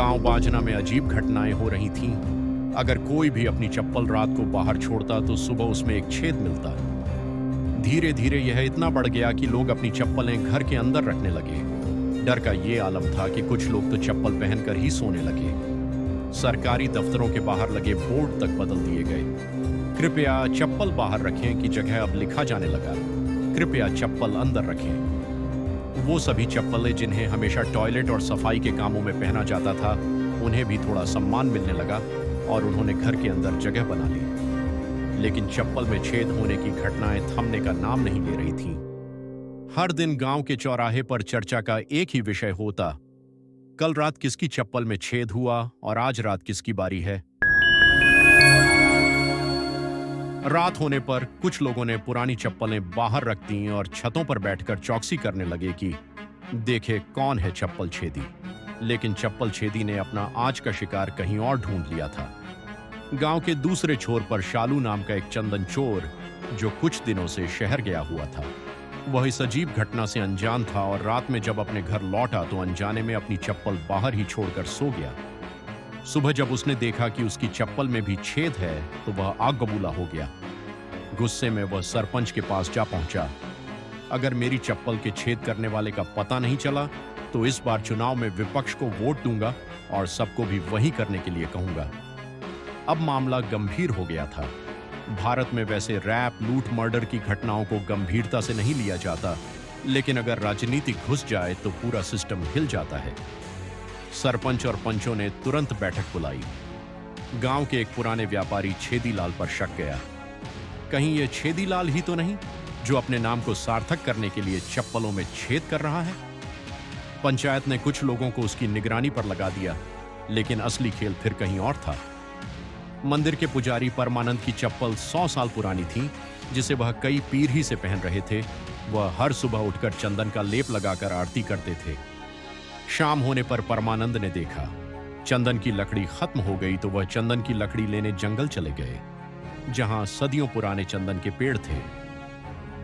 पांव बाजना में अजीब घटनाएं हो रही थीं। अगर कोई भी अपनी चप्पल रात को बाहर छोड़ता तो सुबह उसमें एक छेद मिलता। धीरे धीरे यह इतना बढ़ गया कि लोग अपनी चप्पलें घर के अंदर रखने लगे। डर का ये आलम था कि कुछ लोग तो चप्पल पहनकर ही सोने लगे। सरकारी दफ्तरों के बाहर लगे बोर्ड तक बदल दिए गए। कृपया चप्पल बाहर रखें की जगह अब लिखा जाने लगा, कृपया चप्पल अंदर रखें। वो सभी चप्पलें जिन्हें हमेशा टॉयलेट और सफाई के कामों में पहना जाता था, उन्हें भी थोड़ा सम्मान मिलने लगा और उन्होंने घर के अंदर जगह बना ली। लेकिन चप्पल में छेद होने की घटनाएं थमने का नाम नहीं ले रही थीं। हर दिन गांव के चौराहे पर चर्चा का एक ही विषय होता, कल रात किसकी चप्पल में छेद हुआ और आज रात किसकी बारी है। रात होने पर कुछ लोगों ने पुरानी चप्पलें बाहर रख दी और छतों पर बैठकर चौकसी करने लगे कि देखे कौन है चप्पल छेदी। लेकिन चप्पल छेदी ने अपना आज का शिकार कहीं और ढूंढ लिया था। गांव के दूसरे छोर पर शालू नाम का एक चंदन चोर, जो कुछ दिनों से शहर गया हुआ था। वह इस अजीब घटना से अनजान था और रात में जब अपने घर लौटा तो अनजाने में अपनी चप्पल बाहर ही छोड़कर सो गया। सुबह जब उसने देखा कि उसकी चप्पल में भी छेद है तो वह आग बबूला हो गया। गुस्से में वह सरपंच के पास जा पहुंचा। अगर मेरी चप्पल के छेद करने वाले का पता नहीं चला तो इस बार चुनाव में विपक्ष को वोट दूंगा और सबको भी वही करने के लिए कहूंगा। अब मामला गंभीर हो गया था। भारत में वैसे रैप, लूट, मर्डर की घटनाओं को गंभीरता से नहीं लिया जाता, लेकिन अगर राजनीति घुस जाए तो पूरा सिस्टम हिल जाता है। सरपंच और पंचों ने तुरंत बैठक बुलाई। गांव के एक पुराने व्यापारी छेदीलाल पर शक गया। कहीं यह छेदीलाल ही तो नहीं जो अपने नाम को सार्थक करने के लिए चप्पलों में छेद कर रहा है। पंचायत ने कुछ लोगों को उसकी निगरानी पर लगा दिया, लेकिन असली खेल फिर कहीं और था। मंदिर के पुजारी परमानंद की चप्पल 100 साल पुरानी थी, जिसे वह कई पीढ़ी से पहन रहे थे। वह हर सुबह उठकर चंदन का लेप लगाकर आरती करते थे। शाम होने पर परमानंद ने देखा चंदन की लकड़ी खत्म हो गई तो वह चंदन की लकड़ी लेने जंगल चले गए, जहां सदियों पुराने चंदन के पेड़ थे।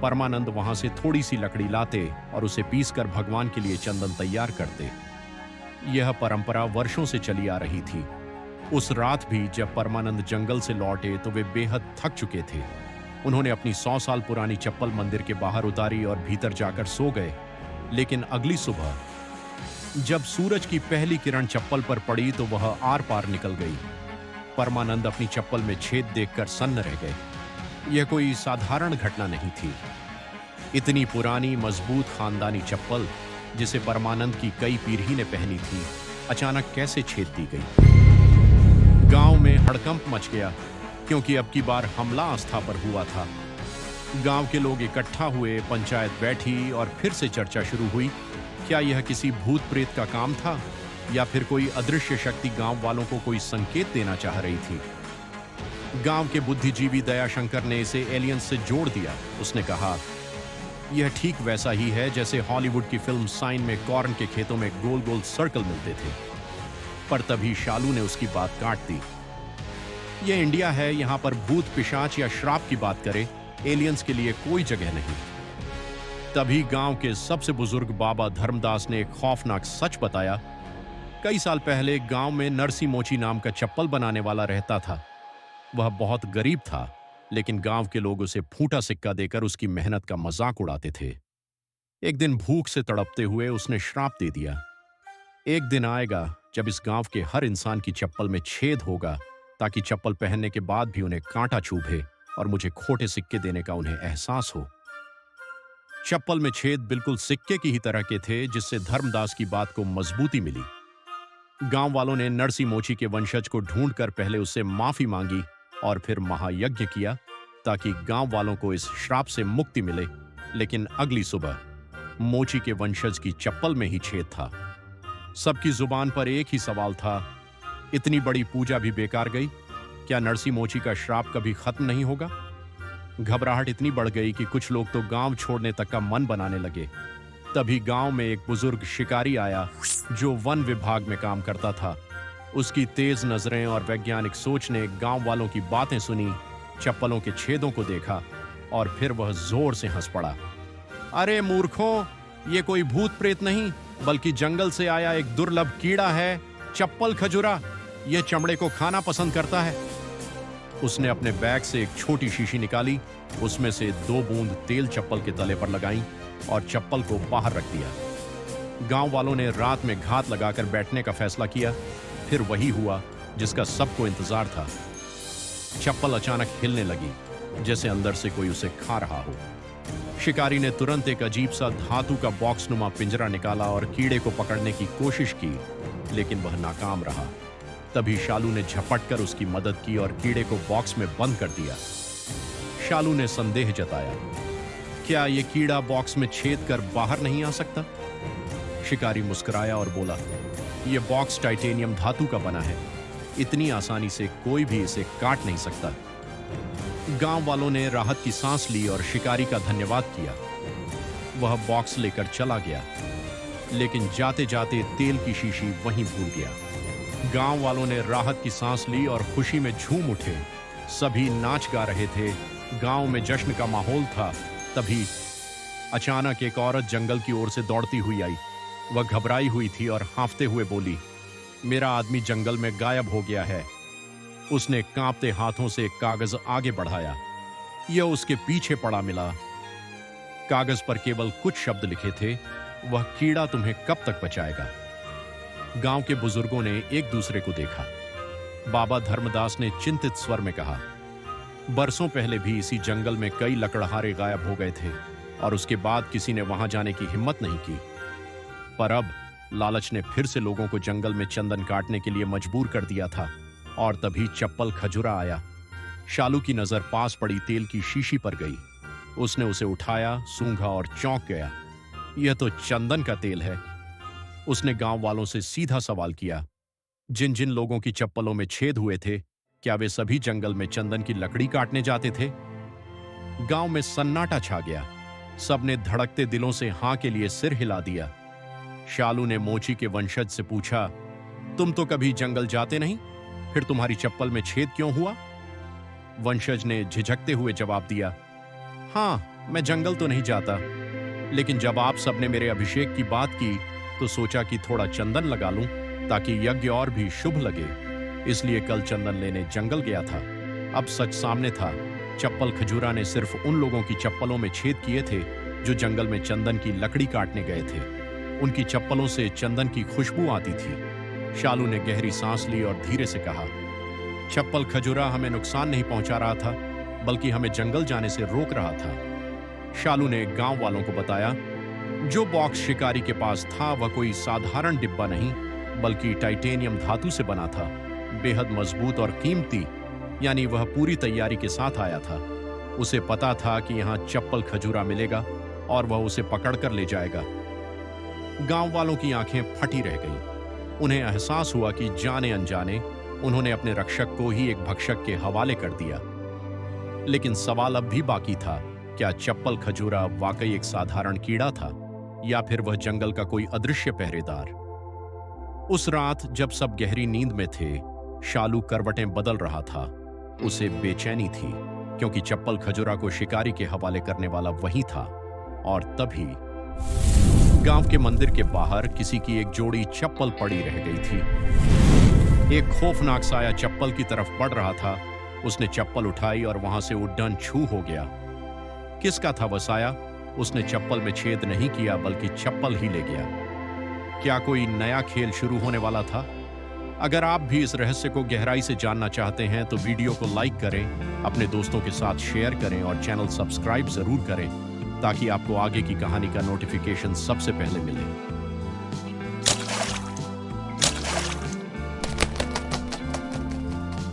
परमानंद वहां से थोड़ी सी लकड़ी लाते और उसे पीसकर भगवान के लिए चंदन तैयार करते। यह परंपरा वर्षों से चली आ रही थी। उस रात भी जब परमानंद जंगल से लौटे तो वे बेहद थक चुके थे। उन्होंने अपनी 100 साल पुरानी चप्पल मंदिर के बाहर उतारी और भीतर जाकर सो गए। लेकिन अगली सुबह जब सूरज की पहली किरण चप्पल पर पड़ी तो वह आर पार निकल गई। परमानंद अपनी चप्पल में छेद देखकर सन्न रह गए। यह कोई साधारण घटना नहीं थी। इतनी पुरानी मजबूत खानदानी चप्पल, जिसे परमानंद की कई पीढ़ी ने पहनी थी, अचानक कैसे छेद दी गई। गांव में हड़कंप मच गया, क्योंकि अब की बार हमला आस्था पर हुआ था। गांव के लोग इकट्ठा हुए, पंचायत बैठी और फिर से चर्चा शुरू हुई। क्या यह किसी भूत प्रेत का काम था या फिर कोई अदृश्य शक्ति गांव वालों को कोई संकेत देना चाह रही थी। गांव के बुद्धिजीवी दयाशंकर ने इसे एलियंस से जोड़ दिया। उसने कहा, यह ठीक वैसा ही है जैसे हॉलीवुड की फिल्म साइन में कॉर्न के खेतों में गोल गोल सर्कल मिलते थे। पर तभी शालू ने उसकी बात काट दी। यह इंडिया है, यहां पर भूत, पिशाच या श्राप की बात करे, एलियंस के लिए कोई जगह नहीं। तभी गांव के सबसे बुजुर्ग बाबा धर्मदास ने एक खौफनाक सच बताया। कई साल पहले गांव में नरसी मोची नाम का चप्पल बनाने वाला रहता था। वह बहुत गरीब था, लेकिन गांव के लोग उसे फूटा सिक्का देकर उसकी मेहनत का मजाक उड़ाते थे। एक दिन भूख से तड़पते हुए उसने श्राप दे दिया, एक दिन आएगा जब इस गांव के हर इंसान की चप्पल में छेद होगा, ताकि चप्पल पहनने के बाद भी उन्हें कांटा चुभे और मुझे खोटे सिक्के देने का उन्हें एहसास हो। चप्पल में छेद बिल्कुल सिक्के की ही तरह के थे, जिससे धर्मदास की बात को मजबूती मिली। गांव वालों ने नरसी मोची के वंशज को ढूंढकर पहले उससे माफी मांगी और फिर महायज्ञ किया, ताकि गांव वालों को इस श्राप से मुक्ति मिले। लेकिन अगली सुबह मोची के वंशज की चप्पल में ही छेद था। सबकी जुबान पर एक ही सवाल था, इतनी बड़ी पूजा भी बेकार गई? क्या नरसी मोची का श्राप कभी खत्म नहीं होगा? घबराहट इतनी बढ़ गई कि कुछ लोग तो गांव छोड़ने तक का मन बनाने लगे। तभी गांव में एक बुजुर्ग शिकारी आया जो वन विभाग में काम करता था। उसकी तेज नजरें और वैज्ञानिक सोच ने गांव वालों की बातें सुनी, चप्पलों के छेदों को देखा और फिर वह जोर से हंस पड़ा। अरे मूर्खों, ये कोई भूत प्रेत नहीं, बल्कि जंगल से आया एक दुर्लभ कीड़ा है। चप्पल खजुरा यह चमड़े को खाना पसंद करता है। उसने अपने बैग से एक छोटी शीशी निकाली, उसमें से 2 बूंद तेल चप्पल के तले पर लगाई और चप्पल को बाहर रख दिया। गांव वालों ने रात में घात लगाकर बैठने का फैसला किया। फिर वही हुआ जिसका सबको इंतजार था। चप्पल अचानक हिलने लगी, जैसे अंदर से कोई उसे खा रहा हो। शिकारी ने तुरंत एक अजीब सा धातु का बॉक्स नुमा पिंजरा निकाला और कीड़े को पकड़ने की कोशिश की, लेकिन वह नाकाम रहा। तभी शालू ने झपट कर उसकी मदद की और कीड़े को बॉक्स में बंद कर दिया। शालू ने संदेह जताया, क्या यह कीड़ा बॉक्स में छेद कर बाहर नहीं आ सकता? शिकारी मुस्कुराया और बोला, यह बॉक्स टाइटेनियम धातु का बना है, इतनी आसानी से कोई भी इसे काट नहीं सकता। गांव वालों ने राहत की सांस ली और शिकारी का धन्यवाद किया। वह बॉक्स लेकर चला गया, लेकिन जाते जाते तेल की शीशी वहीं भूल गया। गांव वालों ने राहत की सांस ली और खुशी में झूम उठे। सभी नाच गा रहे थे, गांव में जश्न का माहौल था। तभी अचानक एक औरत जंगल की ओर से दौड़ती हुई आई। वह घबराई हुई थी और हांफते हुए बोली, मेरा आदमी जंगल में गायब हो गया है। उसने कांपते हाथों से एक कागज आगे बढ़ाया। यह उसके पीछे पड़ा मिला। कागज पर केवल कुछ शब्द लिखे थे, वह कीड़ा तुम्हें कब तक बचाएगा। गांव के बुजुर्गों ने एक दूसरे को देखा। बाबा धर्मदास ने चिंतित स्वर में कहा, बरसों पहले भी इसी जंगल में कई लकड़हारे गायब हो गए थे और उसके बाद किसी ने वहां जाने की हिम्मत नहीं की। पर अब लालच ने फिर से लोगों को जंगल में चंदन काटने के लिए मजबूर कर दिया था। और तभी चप्पल खजुरा आया। शालू की नजर पास पड़ी तेल की शीशी पर गई। उसने उसे उठाया, सूंघा और चौंक गया। यह तो चंदन का तेल है। उसने गांव वालों से सीधा सवाल किया, जिन जिन लोगों की चप्पलों में छेद हुए थे, क्या वे सभी जंगल में चंदन की लकड़ी काटने जाते थे? गांव में सन्नाटा छा गया। सबने धड़कते दिलों से हां के लिए सिर हिला दिया। शालू ने मोची के वंशज से पूछा, तुम तो कभी जंगल जाते नहीं, फिर तुम्हारी चप्पल में छेद क्यों हुआ? वंशज ने झिझकते हुए जवाब दिया, हां, मैं जंगल तो नहीं जाता, लेकिन जब आप सबने मेरे अभिषेक की बात की तो सोचा कि थोड़ा चंदन लगा लूं ताकि यज्ञ और भी शुभ लगे। इसलिए कल चंदन लेने जंगल गया था। अब सच सामने था। चप्पल खजूरा ने सिर्फ उन लोगों की चप्पलों में छेद किए थे जो जंगल में चंदन की लकड़ी काटने गए थे। उनकी चप्पलों से चंदन की खुशबू आती थी। शालू ने गहरी सांस ली और धीरे से कहा, चप्पल खजूरा हमें नुकसान नहीं पहुंचा रहा था, बल्कि हमें जंगल जाने से रोक रहा था। शालू ने गांव वालों को बताया, जो बॉक्स शिकारी के पास था वह कोई साधारण डिब्बा नहीं, बल्कि टाइटेनियम धातु से बना था, बेहद मजबूत और कीमती। यानी वह पूरी तैयारी के साथ आया था। उसे पता था कि यहाँ चप्पल खजूरा मिलेगा और वह उसे पकड़कर ले जाएगा। गांव वालों की आंखें फटी रह गईं। उन्हें एहसास हुआ कि जाने अनजाने उन्होंने अपने रक्षक को ही एक भक्षक के हवाले कर दिया। लेकिन सवाल अब भी बाकी था, क्या चप्पल खजूरा वाकई एक साधारण कीड़ा था या फिर वह जंगल का कोई अदृश्य पहरेदार? उस रात जब सब गहरी नींद में थे, शालू करवटें बदल रहा था। उसे बेचैनी थी, क्योंकि चप्पल खजूरा को शिकारी के हवाले करने वाला वही था। और तभी गांव के मंदिर के बाहर किसी की एक जोड़ी चप्पल पड़ी रह गई थी। एक खौफनाक साया चप्पल की तरफ बढ़ रहा था। उसने चप्पल उठाई और वहां से उड्डन छू हो गया। किसका था वह साया? उसने चप्पल में छेद नहीं किया, बल्कि चप्पल ही ले गया। क्या कोई नया खेल शुरू होने वाला था? अगर आप भी इस रहस्य को गहराई से जानना चाहते हैं तो वीडियो को लाइक करें, अपने दोस्तों के साथ शेयर करें और चैनल सब्सक्राइब जरूर करें, ताकि आपको आगे की कहानी का नोटिफिकेशन सबसे पहले मिले।